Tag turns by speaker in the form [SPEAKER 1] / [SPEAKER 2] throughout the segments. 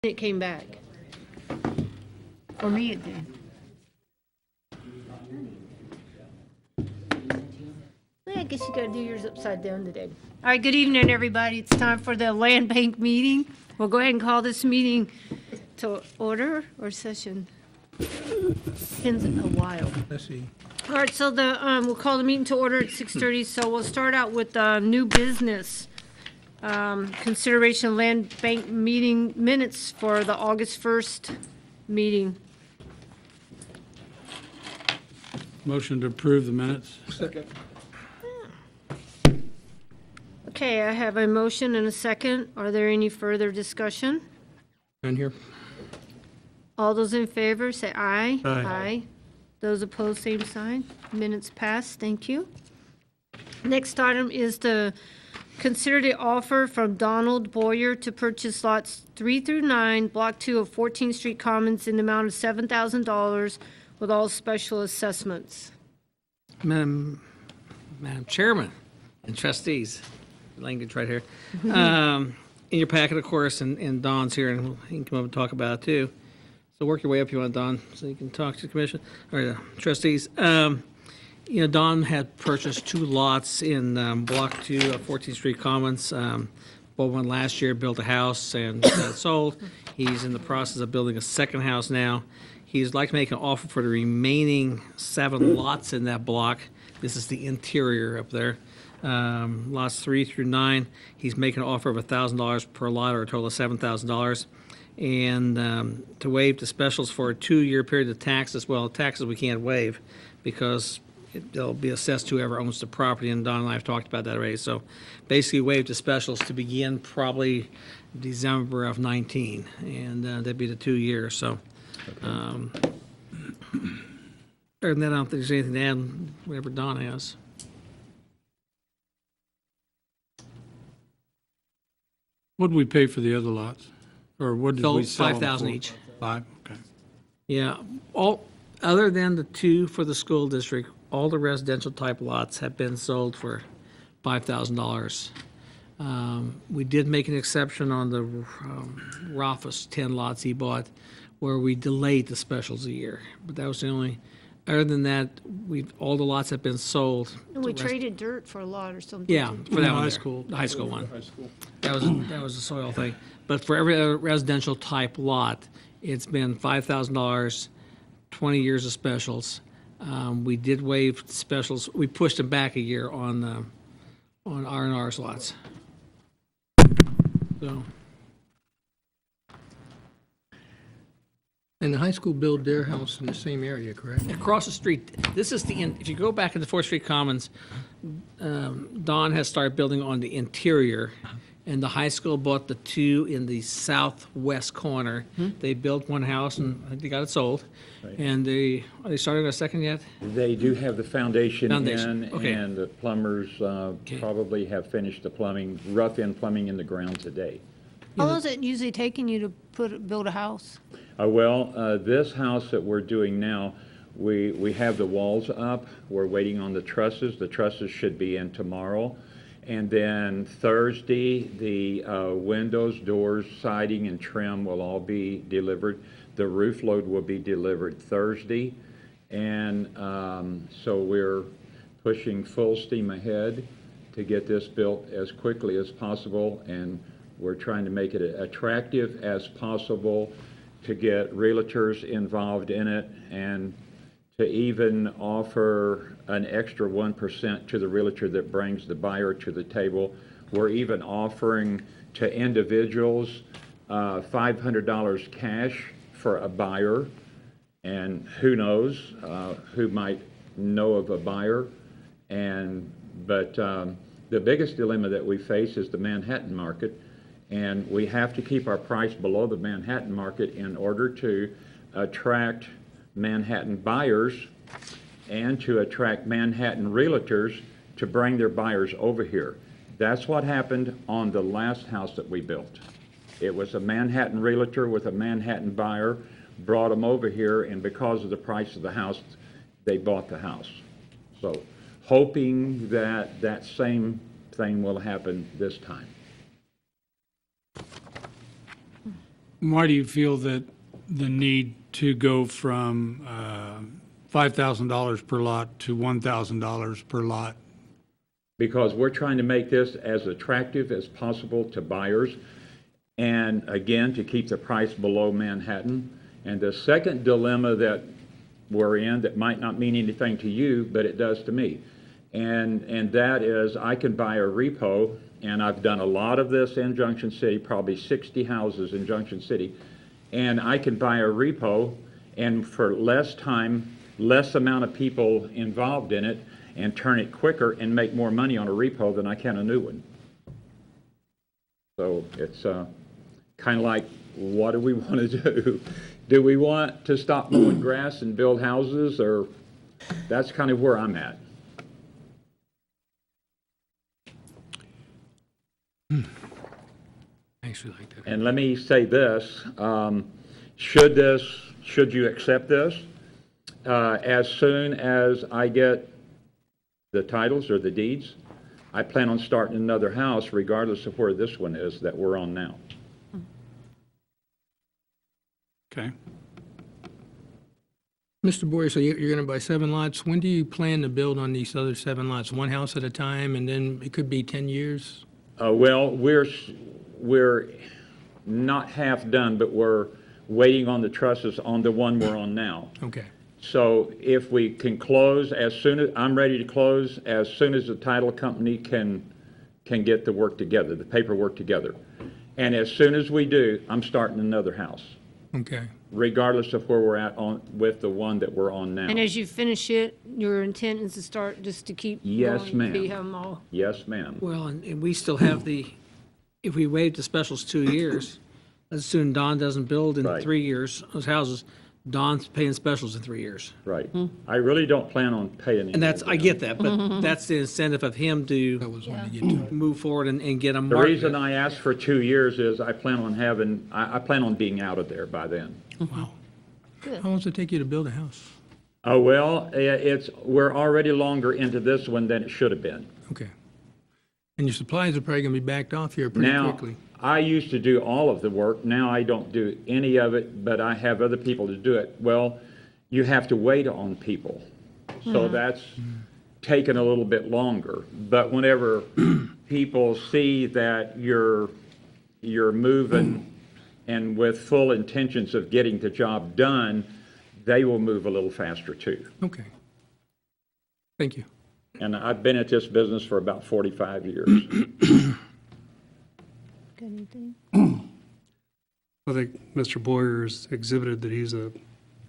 [SPEAKER 1] It came back. For me, it did. Well, I guess you gotta do yours upside down today. All right, good evening, everybody. It's time for the land bank meeting. We'll go ahead and call this meeting to order or session. Depends on a while.
[SPEAKER 2] Let's see.
[SPEAKER 1] All right, so we'll call the meeting to order at 6:30. So we'll start out with new business. Consideration of land bank meeting minutes for the August 1st meeting.
[SPEAKER 2] Motion to approve the minutes.
[SPEAKER 3] Second.
[SPEAKER 1] Okay, I have a motion and a second. Are there any further discussion?
[SPEAKER 2] None here.
[SPEAKER 1] All those in favor, say aye.
[SPEAKER 2] Aye.
[SPEAKER 1] Those opposed, same sign. Minutes passed. Thank you. Next item is to consider the offer from Donald Boyer to purchase lots 3 through 9, Block 2 of 14th Street Commons in the amount of $7,000 with all special assessments.
[SPEAKER 3] Madam Chairman and trustees, language right here. In your packet, of course, and Don's here, and he can come up and talk about it too. So work your way up if you want, Don, so you can talk to the commission or the trustees. Don had purchased 2 lots in Block 2 of 14th Street Commons. Bought one last year, built a house, and got it sold. He's in the process of building a second house now. He'd like to make an offer for the remaining 7 lots in that block. This is the interior up there. Lots 3 through 9. He's making an offer of $1,000 per lot, or a total of $7,000. And to waive the specials for a 2-year period of taxes. Well, taxes we can't waive because they'll be assessed to whoever owns the property, and Don and I have talked about that already. So basically waive the specials to begin probably December of 19, and that'd be the 2 years. So other than that, I don't think there's anything to add, whatever Don has.
[SPEAKER 2] What did we pay for the other lots? Or what did we sell them for?
[SPEAKER 3] $5,000 each.
[SPEAKER 2] 5, okay.
[SPEAKER 3] Yeah, all, other than the 2 for the school district, all the residential type lots have been sold for $5,000. We did make an exception on the Rafus 10 lots he bought, where we delayed the specials a year. But that was the only, other than that, all the lots have been sold.
[SPEAKER 1] And we
[SPEAKER 3] The rest-
[SPEAKER 1] traded dirt for a lot or something.
[SPEAKER 3] Yeah, for that
[SPEAKER 2] High
[SPEAKER 3] one there.
[SPEAKER 2] school.
[SPEAKER 3] The high school one. That was the soil thing. But for every other residential type lot, it's been $5,000, 20 years of specials. We did waive specials. We pushed them back a year on R&R's lots. So,
[SPEAKER 4] And the high school built their house in the same area, correct?
[SPEAKER 3] across the street, this is the, if you go back into 4th Street Commons, Don has started building on the interior, and the high school bought the 2 in the southwest corner. They built one house, and I think they got it sold. And are they starting a second yet?
[SPEAKER 5] They do have the foundation
[SPEAKER 3] Foundation,
[SPEAKER 5] in,
[SPEAKER 3] okay.
[SPEAKER 5] and the plumbers probably have finished the plumbing, rough-in plumbing in the ground today.
[SPEAKER 1] How long is it usually taking you to build a house?
[SPEAKER 5] This house that we're doing now, we have the walls up. We're waiting on the trusses. The trusses should be in tomorrow. And then Thursday, the windows, doors, siding, and trim will all be delivered. The roof load will be delivered Thursday. And so we're pushing full steam ahead to get this built as quickly as possible. And we're trying to make it attractive as possible to get realtors involved in it, and to even offer an extra 1% to the realtor that brings the buyer to the table. We're even offering to individuals $500 cash for a buyer, and who knows who might know of a buyer. But the biggest dilemma that we face is the Manhattan market. And we have to keep our price below the Manhattan market in order to attract Manhattan buyers and to attract Manhattan realtors to bring their buyers over here. That's what happened on the last house that we built. It was a Manhattan realtor with a Manhattan buyer, brought them over here, and because of the price of the house, they bought the house. So hoping that that same thing. thing will happen this time.
[SPEAKER 2] Why do you feel that the need to go from $5,000 per lot to $1,000 per lot?
[SPEAKER 5] Because we're trying to make this as attractive as possible to buyers, and again, to keep the price below Manhattan. And the second dilemma that we're in, that might not mean anything to you, but it does to me, and that is I can buy a repo, and I've done a lot of this in Junction City, probably 60 houses in Junction City, and I can buy a repo, and for less time, less amount of people involved in it, and turn it quicker and make more money on a repo than I can a new one. So it's kind of like, what do we want to do? Do we want to stop mowing grass and build houses, or that's kind of where I'm at.
[SPEAKER 4] Actually like that.
[SPEAKER 5] And let me say this, should you accept this, as soon as I get the titles or the deeds, I plan on starting another house regardless of where this one is that we're on now.
[SPEAKER 2] Okay.
[SPEAKER 4] Mr. Boyer, so you're going to buy 7 lots. When do you plan to build on these other 7 lots? One house at a time, and then it could be 10 years?
[SPEAKER 5] Well, we're not half done, but we're waiting on the trusses on the one we're on now.
[SPEAKER 4] Okay.
[SPEAKER 5] So if we can close as soon as, I'm ready to close as soon as the title company can get the work together, the paperwork together. And as soon as we do, I'm starting another house,
[SPEAKER 4] Okay.
[SPEAKER 5] regardless of where we're at on, with the one that we're on now.
[SPEAKER 1] And as you finish it, your intent is to start just to keep
[SPEAKER 5] Yes,
[SPEAKER 1] going,
[SPEAKER 5] ma'am.
[SPEAKER 1] see how them all.
[SPEAKER 5] Yes, ma'am.
[SPEAKER 3] Well, and we still have if we waive the specials 2 years, let's assume Don doesn't build in
[SPEAKER 5] Right.
[SPEAKER 3] 3 years, those houses, Don's paying specials in 3 years.
[SPEAKER 5] Right. I really don't plan on paying any.
[SPEAKER 3] And that's,
[SPEAKER 5] of
[SPEAKER 3] I
[SPEAKER 5] them.
[SPEAKER 3] get that, but that's the incentive of him
[SPEAKER 4] That
[SPEAKER 3] to
[SPEAKER 4] was one to get to.
[SPEAKER 3] move forward and get them
[SPEAKER 5] The
[SPEAKER 3] marketed.
[SPEAKER 5] reason I asked for 2 years is I plan on having, I plan on being out of there by then.
[SPEAKER 4] Wow. How long does it take you to build a house?
[SPEAKER 5] Oh, well, we're already longer into this one than it should have been.
[SPEAKER 4] Okay. And your supplies are probably going to be backed off here pretty
[SPEAKER 5] Now,
[SPEAKER 4] quickly.
[SPEAKER 5] I used to do all of the work. Now I don't do any of it, but I have other people to do it. Well, you have to wait on people. So that's taken a little bit longer. But whenever people see that you're moving and with full intentions of getting the job done, they will move a little faster too.
[SPEAKER 4] Okay. Thank you.
[SPEAKER 5] And I've been at this business for about 45 years.
[SPEAKER 1] Got anything?
[SPEAKER 6] I think Mr. Boyer's exhibited that he's a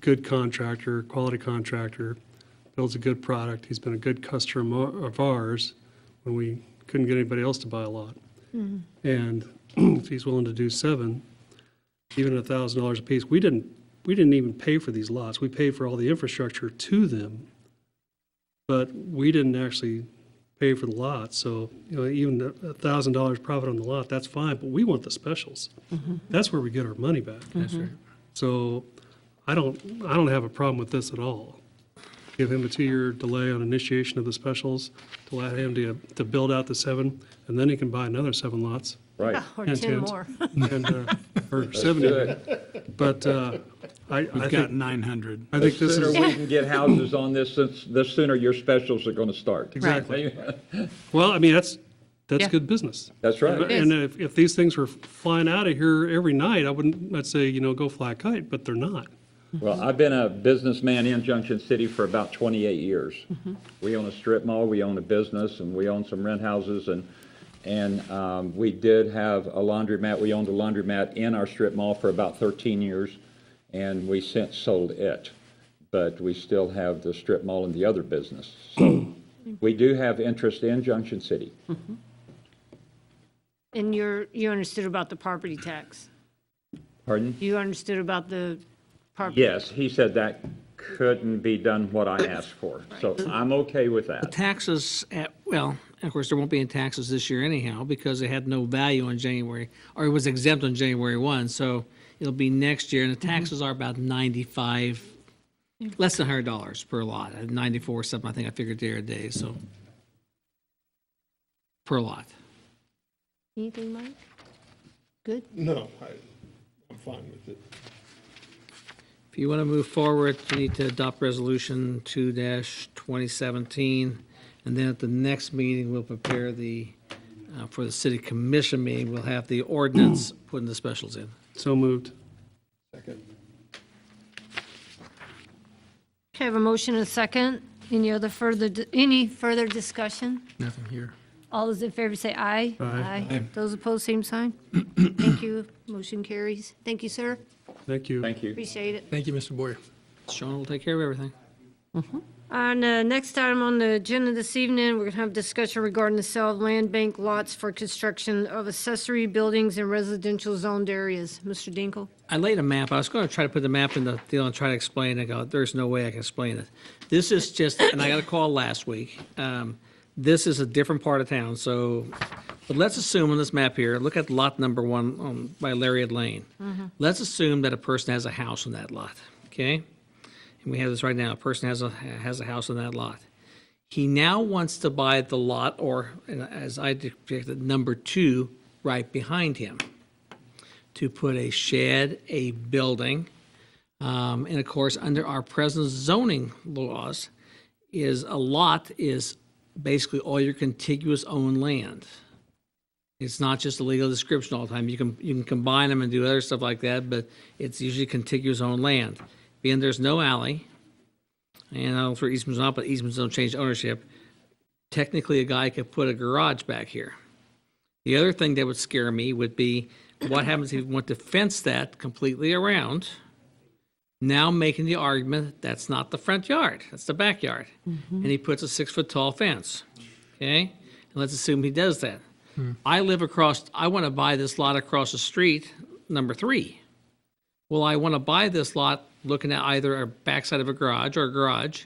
[SPEAKER 6] good contractor, quality contractor, builds a good product. He's been a good customer of ours when we couldn't get anybody else to buy a lot. And if he's willing to do 7, even $1,000 a piece, we didn't even pay for these lots. We paid for all the infrastructure to them, but we didn't actually pay for the lot. So, even $1,000 profit on the lot, that's fine, but we want the specials. That's where we get our money back.
[SPEAKER 4] That's right.
[SPEAKER 6] So I don't have a problem with this at all. Give him a 2-year delay on initiation of the specials to allow him to build out the 7, and then he can buy another 7 lots.
[SPEAKER 5] Right.
[SPEAKER 1] Or
[SPEAKER 6] And
[SPEAKER 1] 10
[SPEAKER 6] tens.
[SPEAKER 1] more.
[SPEAKER 6] And, or
[SPEAKER 5] Let's
[SPEAKER 6] 7.
[SPEAKER 5] do it.
[SPEAKER 6] But I
[SPEAKER 2] We've got
[SPEAKER 6] think,
[SPEAKER 2] 900.
[SPEAKER 6] I
[SPEAKER 5] The
[SPEAKER 6] think this
[SPEAKER 5] sooner
[SPEAKER 6] is,
[SPEAKER 5] we can get houses on this, the sooner your specials are going to start.
[SPEAKER 6] exactly. Well, I mean, that's
[SPEAKER 1] Yeah.
[SPEAKER 6] good business.
[SPEAKER 5] That's right.
[SPEAKER 6] And if these things were flying out of here every night, I'd say, go fly a kite, but they're not.
[SPEAKER 5] Well, I've been a businessman in Junction City for about 28 years. We own a strip mall, we own a business, and we own some rent houses, and we did have a laundromat. We owned a laundromat in our strip mall for about 13 years, and we since sold it. But we still have the strip mall and the other business. So we do have interest in Junction City.
[SPEAKER 1] And you understood about the property tax?
[SPEAKER 5] Pardon?
[SPEAKER 1] You understood about the property?
[SPEAKER 5] Yes, he said that couldn't be done what I asked for. So I'm okay with that.
[SPEAKER 3] Taxes well, of course, there won't be any taxes this year anyhow because it had no value on January, or it was exempt on January 1, so it'll be next year, and the taxes are about 95, less than $100 per lot, 94 something, I think I figured the other day, so, per lot.
[SPEAKER 1] Anything, Mike? Good?
[SPEAKER 7] No, I'm fine with it.
[SPEAKER 3] If you want to move forward, you need to adopt Resolution 2-2017, and then at the next meeting, we'll prepare for the city commission meeting, we'll have the ordinance putting the specials in.
[SPEAKER 6] So moved.
[SPEAKER 7] Second.
[SPEAKER 1] Okay, I have a motion and a second. Any further discussion?
[SPEAKER 4] Nothing here.
[SPEAKER 1] All those in favor say aye.
[SPEAKER 6] Aye.
[SPEAKER 1] Those opposed, same sign. Thank you. Motion carries. Thank you, sir.
[SPEAKER 6] Thank you.
[SPEAKER 5] Thank you.
[SPEAKER 1] Appreciate it.
[SPEAKER 4] Thank you, Mr. Boyer.
[SPEAKER 3] Sean will take care of everything.
[SPEAKER 1] On the next item on the agenda this evening, we're going to have discussion regarding the sale of land bank lots for construction of accessory buildings in residential zoned areas. Mr. Dinkle?
[SPEAKER 3] I laid a map. I was going to try to put the map in the deal and try to explain it. I go, there's no way I can explain it. This is just, and I got a call last week. This is a different part of town, so, but let's assume on this map here, look at lot number 1 by Lariat Lane. Let's assume that a person has a house on that lot, okay? And we have this right now, a person has a house on that lot. He now wants to buy the lot, or, as I depicted, number 2, right behind him, to put a shed, a building, and of course, under our present zoning laws, is a lot is basically all your contiguous owned land. It's not just a legal description all the time. You can combine them and do other stuff like that, but it's usually contiguous owned land. Being there's no alley, and I don't know if easements or not, but easements don't change ownership. Technically, a guy could put a garage back here. The other thing that would scare me would be what happens if you want to fence that completely around, now making the argument that's not the front yard, that's the backyard. And he puts a 6-foot tall fence, okay? And let's assume he does that. I want to buy this lot across the street, number 3. Well, I want to buy this lot looking at either a backside of a garage,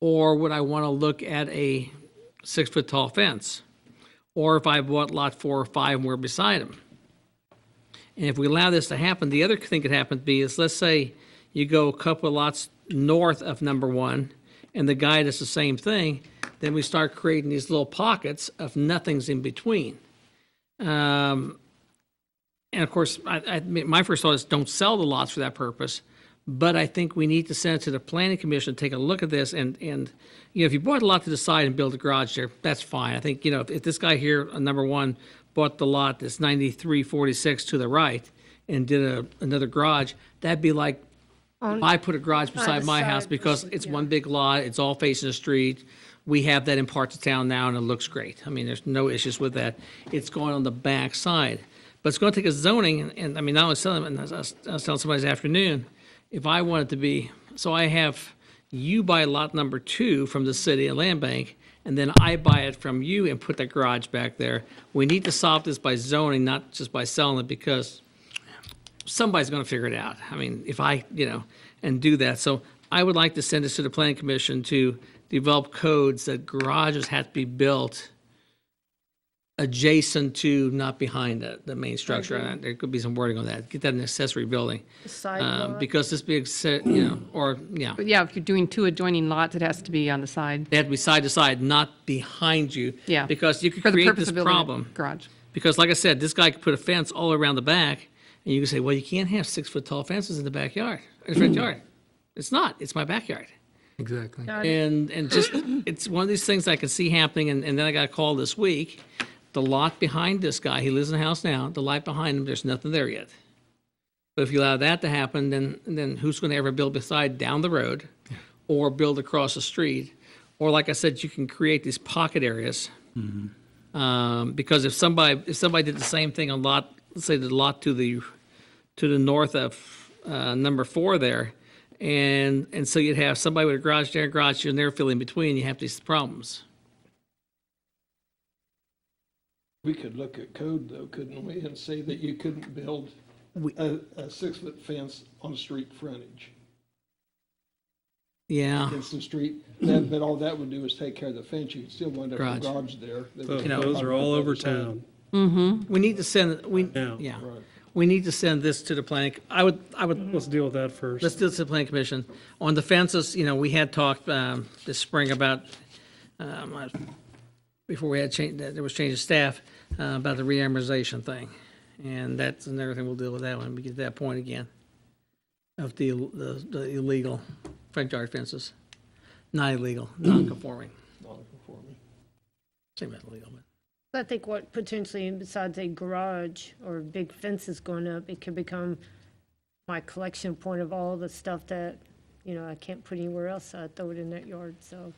[SPEAKER 3] or would I want to look at a 6-foot tall fence? Or if I bought lot 4 or 5 and we're beside them. And if we allow this to happen, the other thing could happen is, let's say you go a couple of lots north of number 1, and the guy does the same thing, then we start creating these little pockets of nothings in between. And of course, my first thought is don't sell the lots for that purpose, but I think we need to send it to the planning commission, take a look at this, and if you bought a lot to the side and build a garage there, that's fine. I think, if this guy here, number 1, bought the lot that's 9346 to the right and did another garage, that'd be like, I put a garage beside
[SPEAKER 1] the
[SPEAKER 3] my
[SPEAKER 1] side
[SPEAKER 3] house because
[SPEAKER 1] versus-
[SPEAKER 3] it's
[SPEAKER 1] yeah.
[SPEAKER 3] one big lot, it's all facing the street. We have that in parts of town now, and it looks great. I mean, there's no issues with that. It's going on the back side. But it's going to take a zoning, and I mean, I was telling somebody this afternoon, if I wanted to be, so I have you buy lot number 2 from the city and land bank, and then I buy it from you and put that garage back there. We need to solve this by zoning, not just by selling it, because somebody's going to figure it out. I mean, if I, and do that. So I would like to send this to the planning commission to develop codes that garages have to be built adjacent to, not behind the main structure. And there could be some wording on that. Get that an accessory building.
[SPEAKER 1] Sidewalk.
[SPEAKER 3] Because this big,
[SPEAKER 8] But yeah, if you're doing 2 adjoining lots, it has to be on the side.
[SPEAKER 3] they have to be side to side, not behind you.
[SPEAKER 8] Yeah.
[SPEAKER 3] Because you could
[SPEAKER 8] For the
[SPEAKER 3] create
[SPEAKER 8] purpose
[SPEAKER 3] this
[SPEAKER 8] of building a
[SPEAKER 3] problem.
[SPEAKER 8] garage.
[SPEAKER 3] Because like I said, this guy could put a fence all around the back, and you can say, well, you can't have 6-foot tall fences in the backyard, in the front yard. It's not, it's my backyard.
[SPEAKER 4] Exactly.
[SPEAKER 3] And just, it's one of these things I can see happening, and then I got a call this week. The lot behind this guy, he lives in a house now, the lot behind him, there's nothing there yet. But if you allow that to happen, then who's going to ever build beside down the road or build across the street? Or like I said, you can create these pocket areas. Because if somebody did the same thing on lot, let's say the lot to the north of number 4 there, and so you'd have somebody with a garage there, garage here, and they're filling in between, you have these problems.
[SPEAKER 7] We could look at code though, couldn't we, and say that you couldn't build a 6-foot fence on street frontage
[SPEAKER 3] Yeah.
[SPEAKER 7] against the street. But all that would do is take care of the fence. You could still wind up with a
[SPEAKER 3] Garage.
[SPEAKER 7] garage there.
[SPEAKER 6] Those are all over town
[SPEAKER 3] We need to send,
[SPEAKER 6] now.
[SPEAKER 7] Right.
[SPEAKER 3] we need to send this to the planning, I would,
[SPEAKER 6] Let's deal with that first.
[SPEAKER 3] let's do this to the planning commission. On the fences, we had talked this spring about, before we had change, there was change of staff, about the reamortization thing. And that's another thing we'll deal with that when we get to that point again of the illegal front yard fences. Not illegal, non-conforming.
[SPEAKER 7] Non-conforming.
[SPEAKER 3] Same as illegal, but
[SPEAKER 1] I think what potentially, besides a garage or big fences going up, it could become my collection point of all the stuff that, I can't put anywhere else, so I throw it in that yard, so.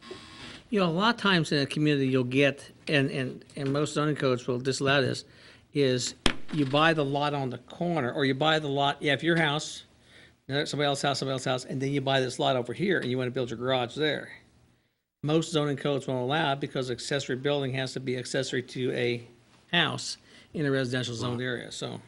[SPEAKER 3] a lot of times in a community you'll get, and most zoning codes will disallow this, is you buy the lot on the corner, or you buy the lot, you have your house, somebody else's house, and then you buy this lot over here and you want to build your garage there. Most zoning codes won't allow it because accessory building has to be accessory to a house in a residential zoned area, so.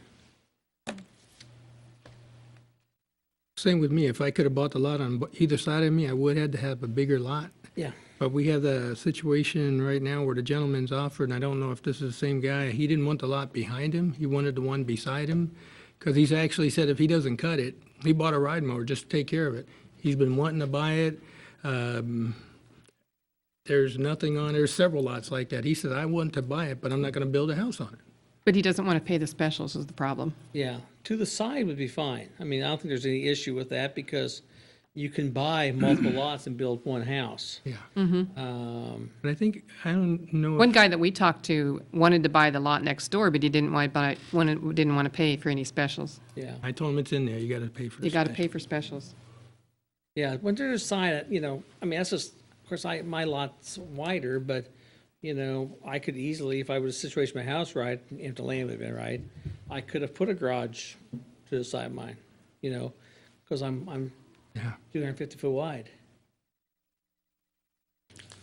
[SPEAKER 4] Same with me. If I could have bought the lot on either side of me, I would have had to have a bigger lot.
[SPEAKER 3] Yeah.
[SPEAKER 4] But we have the situation right now where the gentleman's offered, and I don't know if this is the same guy, he didn't want the lot behind him, he wanted the one beside him, because he's actually said if he doesn't cut it, he bought a ride mower just to take care of it. He's been wanting to buy it. There's nothing on, there's several lots like that. He said, I want to buy it, but I'm not going to build a house on it.
[SPEAKER 8] But he doesn't want to pay the specials is the problem.
[SPEAKER 3] Yeah, to the side would be fine. I mean, I don't think there's any issue with that because you can buy multiple lots and build one house.
[SPEAKER 4] Yeah.
[SPEAKER 3] Um,
[SPEAKER 4] And I think, I don't know.
[SPEAKER 8] One guy that we talked to wanted to buy the lot next door, but he didn't want to pay for any specials.
[SPEAKER 3] yeah,
[SPEAKER 4] I told him it's in there, you got to pay for the
[SPEAKER 8] You got to
[SPEAKER 4] special.
[SPEAKER 8] pay for specials.
[SPEAKER 3] yeah. When there's a side, I mean, that's just, of course, my lot's wider, but, I could easily, if I was situated my house right, if the land would have been right, I could have put a garage to the side of mine, because I'm
[SPEAKER 4] Yeah.
[SPEAKER 3] 250 foot wide.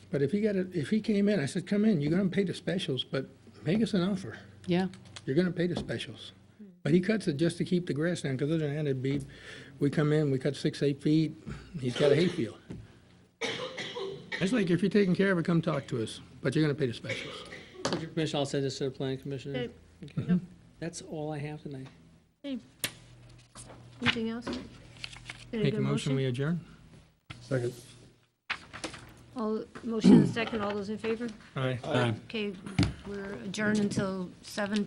[SPEAKER 4] But if he came in, I said, come in, you're going to pay the specials, but make us an offer.
[SPEAKER 8] Yeah.
[SPEAKER 4] You're going to pay the specials. But he cuts it just to keep the grass down, because other than that, it'd be, we come in, we cut 6-8 feet, he's got a hayfield. It's like, if you're taking care of it, come talk to us, but you're going to pay the specials.
[SPEAKER 3] With your permission, I'll send this to the planning commission.
[SPEAKER 1] Okay.
[SPEAKER 3] Okay. That's all I have tonight.
[SPEAKER 1] Anything else? Any
[SPEAKER 4] Make a
[SPEAKER 1] good
[SPEAKER 4] motion, we adjourn?
[SPEAKER 6] Second.
[SPEAKER 1] Motion and second, all those in favor?
[SPEAKER 4] Aye.
[SPEAKER 2] Aye.
[SPEAKER 1] Okay, we're adjourned until 7:10.